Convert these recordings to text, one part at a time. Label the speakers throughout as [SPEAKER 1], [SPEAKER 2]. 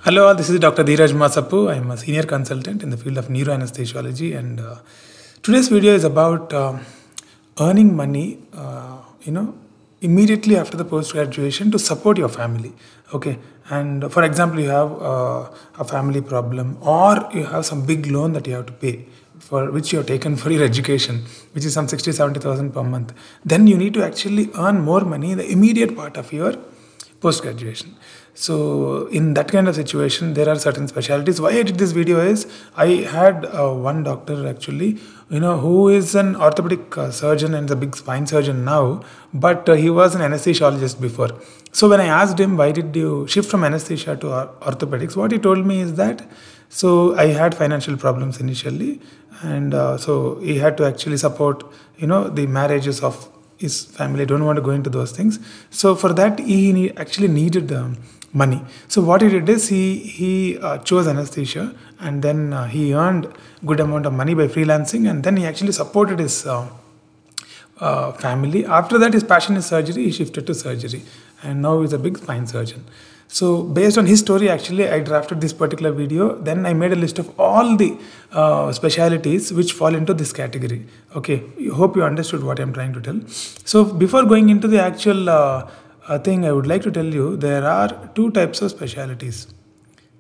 [SPEAKER 1] Hello, all. This is Dr. Dheeraj Masapu. I am a senior consultant in the field of neuroanesthesiology, and today's video is about earning money, immediately after the post graduation to support your family. Okay, and for example, you have a family problem, or you have some big loan that you have to pay, for which you have taken for your education, which is some 60,000-70,000 per month. Then you need to actually earn more money in the immediate part of your post graduation. So in that kind of situation, there are certain specialties. Why I did this video is I had one doctor actually, who is an orthopedic surgeon and is a big spine surgeon now, but he was an anesthesiologist before. So when I asked him, why did you shift from anesthesia to orthopedics, what he told me is that, so I had financial problems initially, and so he had to actually support, the marriages of his family. I don't want to go into those things. So for that, he actually needed money. So what he did is he chose anesthesia, and then he earned good amount of money by freelancing, and then he actually supported his family. After that, his passion is surgery. He shifted to surgery, and now he's a big spine surgeon. So based on his story, actually, I drafted this particular video. Then I made a list of all the specialities which fall into this category. Okay, I hope you understood what I'm trying to tell. So before going into the actual thing, I would like to tell you there are two types of specialities.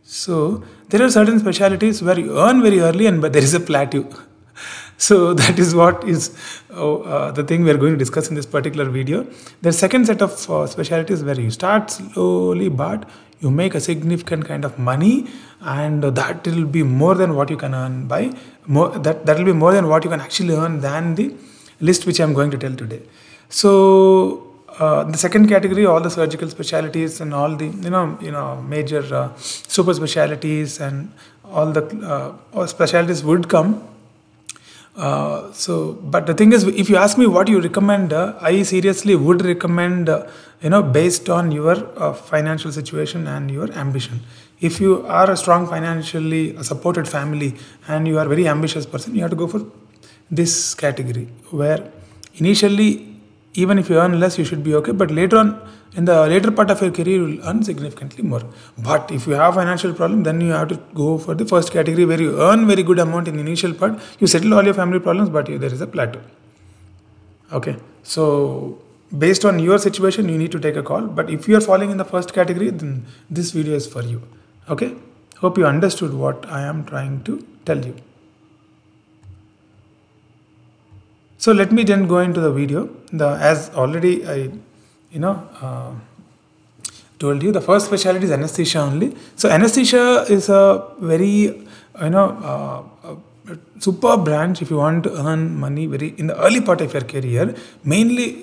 [SPEAKER 1] So there are certain specialities where you earn very early, but there is a plateau. So that is what is the thing we are going to discuss in this particular video. There's second set of specialties where you start slowly, but you make a significant kind of money, and that will be more than what you can earn by that will be more than what you can actually earn than the list which I'm going to tell today. So the second category, all the surgical specialties and all the major super specialties and all the all specialties would come. But the thing is, if you ask me what you recommend, I seriously would recommend, based on your financial situation and your ambition. If you are a strong financially supported family and you are a very ambitious person, you have to go for this category, where initially, even if you earn less, you should be okay. But later on, in the later part of your career, you will earn significantly more. But if you have financial problem, then you have to go for the first category, where you earn very good amount in the initial part. You settle all your family problems, but there is a plateau. Okay. So based on your situation, you need to take a call. But if you are falling in the first category, then this video is for you. Okay. Hope you understood what I am trying to tell you. So let me then go into the video. As already I told you, the first specialty is anesthesia only. So anesthesia is a very super branch if you want to earn money very in the early part of your career. Mainly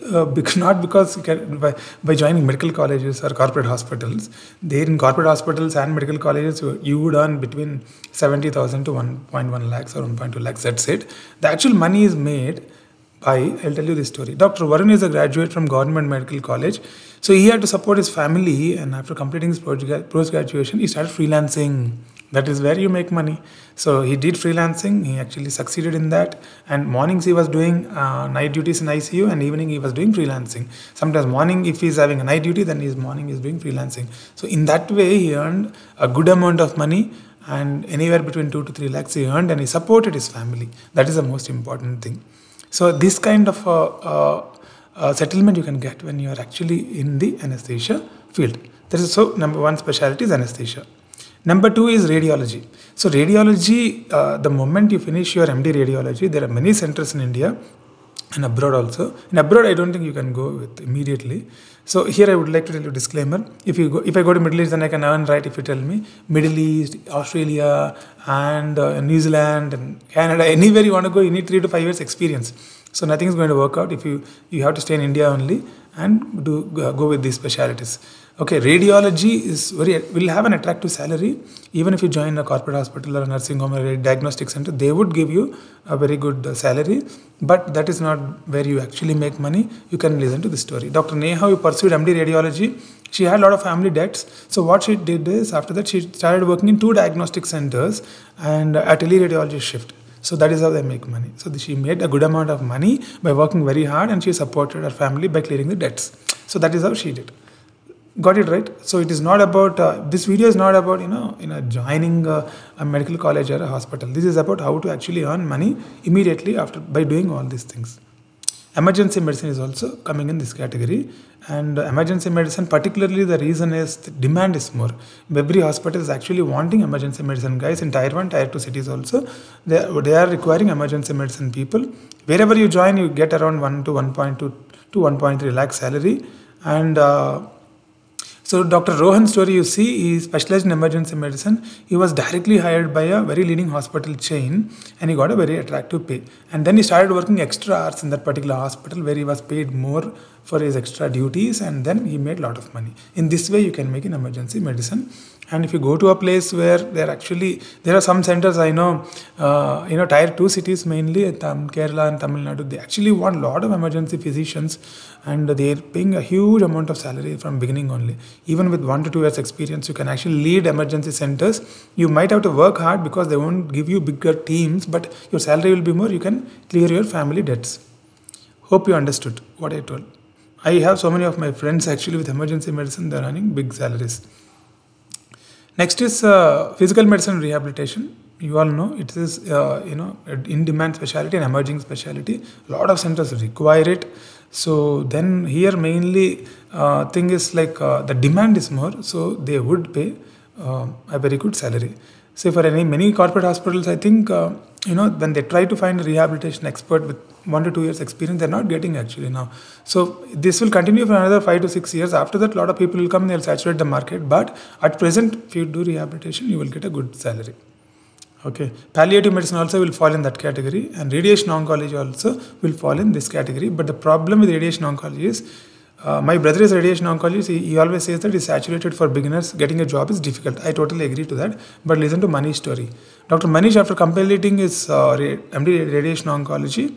[SPEAKER 1] not because by joining medical colleges or corporate hospitals. There in corporate hospitals and medical colleges, you would earn between 70,000 to 1.1 lakhs or 1.2 lakhs. That's it. The actual money is made by, I'll tell you this story. Dr. Varun is a graduate from Government Medical College. So he had to support his family, and after completing his post-graduation, he started freelancing. That is where you make money. So he did freelancing. He actually succeeded in that. And mornings he was doing night duties in ICU, and evening he was doing freelancing. Sometimes morning, if he's having a night duty, then his morning is doing freelancing. So in that way, he earned a good amount of money, and anywhere between 2 to 3 lakhs he earned, and he supported his family. That is the most important thing. So this kind of settlement you can get when you are actually in the anesthesia field. That is, so number one specialty is anesthesia. Number two is radiology. So radiology, the moment you finish your MD radiology, there are many centers in India and abroad also. In abroad, I don't think you can go with immediately. So here I would like to tell you a disclaimer. If I go to Middle East, then I can earn, right? If you tell me Middle East, Australia, and New Zealand and Canada, anywhere you want to go, you need 3 to 5 years experience. So nothing is going to work out if you have to stay in India only and go with these specialties. Okay, radiology will have an attractive salary. Even if you join a corporate hospital or a nursing home or a diagnostic center, they would give you a very good salary. But that is not where you actually make money. You can listen to the story. Dr. Neha, who pursued MD radiology, she had a lot of family debts. So what she did is, after that, she started working in 2 diagnostic centers and a teleradiologist shift. So that is how they make money. So she made a good amount of money by working very hard, and she supported her family by clearing the debts. So that is how she did. Got it right. So it is not about this video is not about joining a medical college or a hospital. This is about how to actually earn money immediately after by doing all these things. Emergency medicine is also coming in this category, and emergency medicine, particularly, the reason is the demand is more. Every hospital is actually wanting emergency medicine guys in tier 1, tier 2 cities also. They are requiring emergency medicine people. Wherever you join, you get around 1 to 1.2 to 1.3 lakh salary. And so Dr. Rohan's story, you see, he specialized in emergency medicine. He was directly hired by a very leading hospital chain, and he got a very attractive pay. And then he started working extra hours in that particular hospital where he was paid more for his extra duties, and then he made a lot of money. In this way, you can make an emergency medicine. And if you go to a place where there are some centers I know, tier 2 cities mainly, Kerala and Tamil Nadu, they actually want a lot of emergency physicians, and they're paying a huge amount of salary from beginning only. Even with 1 to 2 years experience, you can actually lead emergency centers. You might have to work hard because they won't give you bigger teams, but your salary will be more. You can clear your family debts. Hope you understood what I told. I have so many of my friends actually with emergency medicine, they're earning big salaries. Next is physical medicine rehabilitation. You all know it is in-demand specialty and emerging specialty. A lot of centers require it. So then here mainly thing is like the demand is more, so they would pay a very good salary. Say for many corporate hospitals, I think when they try to find a rehabilitation expert with 1 to 2 years experience, they're not getting actually now. So this will continue for another 5 to 6 years. After that, a lot of people will come, they'll saturate the market. But at present, if you do rehabilitation, you will get a good salary. Okay, palliative medicine also will fall in that category, and radiation oncology also will fall in this category. But the problem with radiation oncology is, my brother is a radiation oncologist. He always says that it's saturated for beginners. Getting a job is difficult. I totally agree to that. But listen to Manish's story. Dr. Manish, after completing his MD radiation oncology,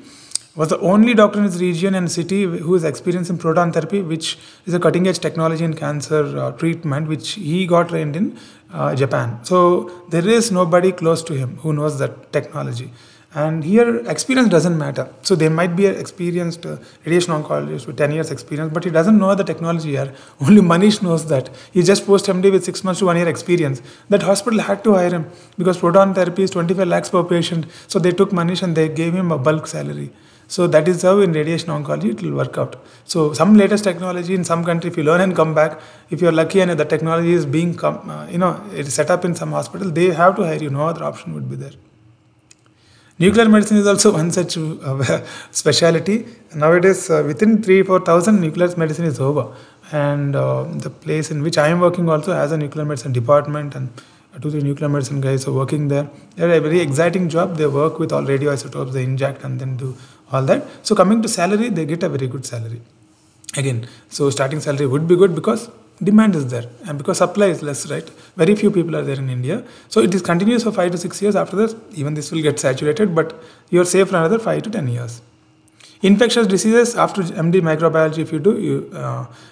[SPEAKER 1] was the only doctor in his region and city who is experienced in proton therapy, which is a cutting-edge technology in cancer treatment, which he got trained in Japan. So there is nobody close to him who knows that technology. And here, experience doesn't matter. So there might be an experienced radiation oncologist with 10 years experience, but he doesn't know the technology here. Only Manish knows that. He just post-MD with 6 months to 1 year experience. That hospital had to hire him because proton therapy is 25 lakhs per patient. So they took Manish and they gave him a bulk salary. So that is how in radiation oncology it will work out. So some latest technology in some country, if you learn and come back, if you're lucky and the technology is being, it is set up in some hospital, they have to hire you. No other option would be there. Nuclear medicine is also one such specialty. Nowadays, within 3,000-4,000, nuclear medicine is over. And the place in which I am working also has a nuclear medicine department, and 2-3 nuclear medicine guys are working there. They're a very exciting job. They work with all radioisotopes, they inject and then do all that. So coming to salary, they get a very good salary. Again, so starting salary would be good because demand is there and because supply is less, right? Very few people are there in India. So it is continuous for 5 to 6 years. After that, even this will get saturated, but you're safe for another 5 to 10 years. Infectious diseases, after MD microbiology, if you do,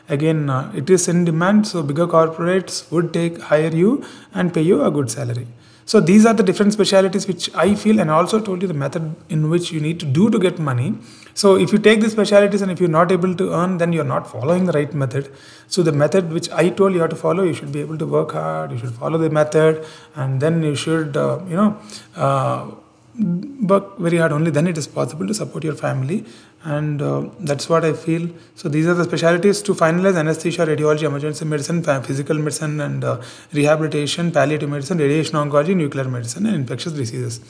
[SPEAKER 1] it is in demand. So bigger corporates would hire you and pay you a good salary. So these are the different specialties which I feel, and I also told you the method in which you need to do to get money. So if you take these specialties and if you're not able to earn, then you're not following the right method. So the method which I told you have to follow, you should be able to work hard, you should follow the method, and then you should, work very hard. Only then it is possible to support your family, and that's what I feel. So these are the specialties to finalize: anesthesia, radiology, emergency medicine, physical medicine and rehabilitation, palliative medicine, radiation oncology, nuclear medicine and infectious diseases.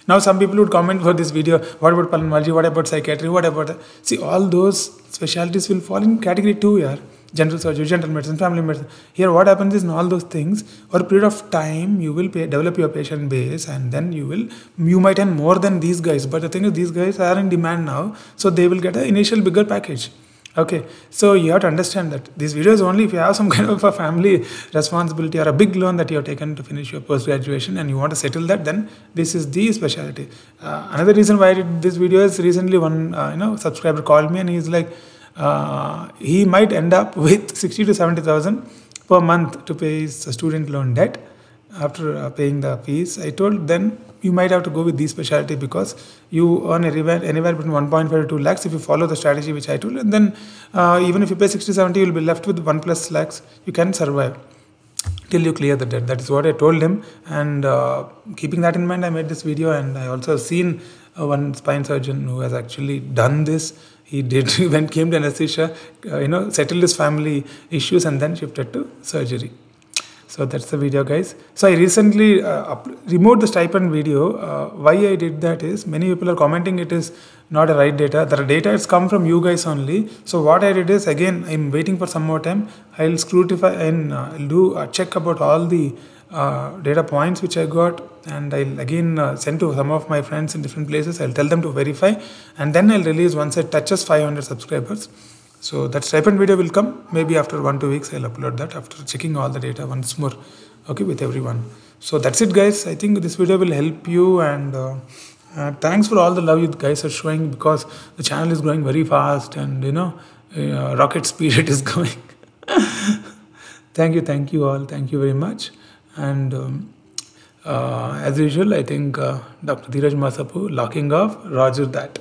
[SPEAKER 1] Now some people would comment for this video, what about pulmonology, what about psychiatry, what about see, all those specialties will fall in category 2 here. General surgery, general medicine, family medicine. Here what happens is in all those things, over a period of time, you will develop your patient base, and then you might earn more than these guys. But the thing is, these guys are in demand now, so they will get an initial bigger package. Okay, so you have to understand that this video is only if you have some kind of a family responsibility or a big loan that you have taken to finish your post-graduation and you want to settle that, then this is the specialty. Another reason why I did this video is recently one subscriber called me and he's like, he might end up with 60 to 70,000 per month to pay his student loan debt. after paying the fees. I told then you might have to go with these specialty because you earn anywhere between 1.5 to 2 lakhs if you follow the strategy which I told, and then even if you pay 60-70, you'll be left with 1+ lakhs. You can survive till you clear the debt. That is what I told him, and keeping that in mind, I made this video. And I also seen one spine surgeon who has actually done this. He came to anesthesia, settled his family issues, and then shifted to surgery. So that's the video, guys. So I recently removed the stipend video. Why I did that is many people are commenting it is not a right data. The data has come from you guys only. So what I did is, again, I'm waiting for some more time. I'll scrutify and do a check about all the data points which I got, and I'll again send to some of my friends in different places. I'll tell them to verify, and then I'll release once it touches 500 subscribers. So that stipend video will come maybe after 1-2 weeks. I'll upload that after checking all the data once more, okay, with everyone. So that's it, guys. I think this video will help you, and thanks for all the love you guys are showing, because the channel is growing very fast, and rocket speed it is going. Thank you all. Thank you very much. And as usual, I think Dr. Dheeraj Masapu locking off. Roger that.